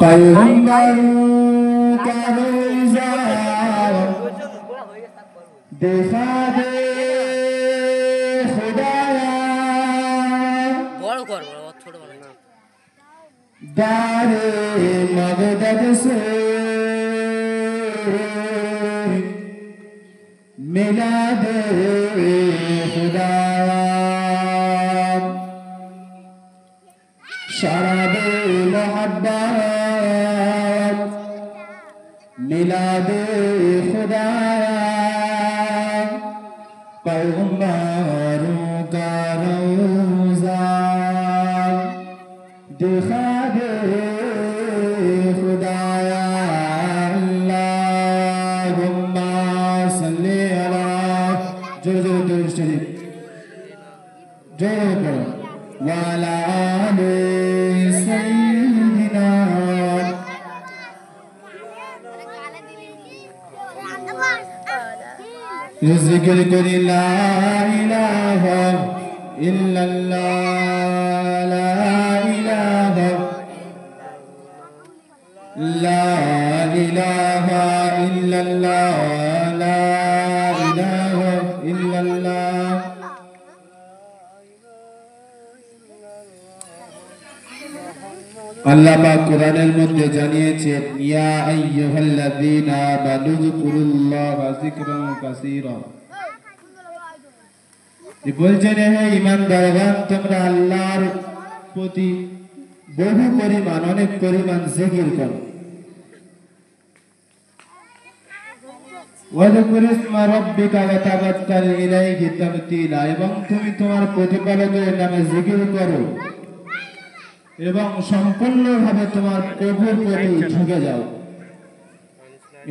पैगंबर का रोज़ा देखा दे खुदाया दारे मगदद से मिला दे खुदाया शराबे मोहब्बत मिला दे खुदाया पैगंबरों का रोज़ा दिखा दे खुदाया अल्लाहुम्मा सल्ली अला जो शरीफ जो वाला आले सय्यिदिना जिक्र करी ला इलाहा इल्लल्लाह ला इलाहा इल्लल्लाह ला इलाहा इल्लल्लाह আল্লাহ পাক কোরআনের মধ্যে জানিয়েছেন ইয়া আইয়ুহাল্লাযীনা আমানু যিকুরুল্লাহা যিকরান কাসীরা বলছেন হে ঈমানদারগণ তোমরা আল্লাহর প্রতি বহু পরিমাণ অনেক পরিমাণ জিকির করো ওয়াযকুর ইসমা রাব্বিকা ওয়া তাবাত্তাল ইলাইহি তাবতীলা এবং তুমি তোমার প্রতিপালকের নামে জিকির করো এবং সম্পূর্ণভাবে তোমার প্রভুর প্রতি ঝুঁকে যাও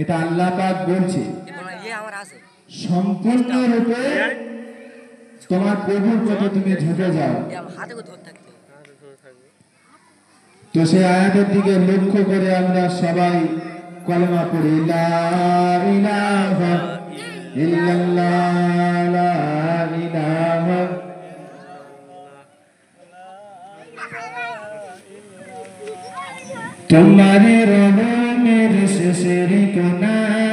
এটা আল্লাহ পাক বলছে সম্পূর্ণরূপে তোমার প্রভুর প্রতি তুমি ঝুঁকে যাও তো সেই আয়াতের দিকে লক্ষ্য করে আমরা সবাই কলেমা পড়ি লা ইলাহা ইল্লাল্লাহ লা ইলাহা तुम्हारे रोज़ों में शरीक ना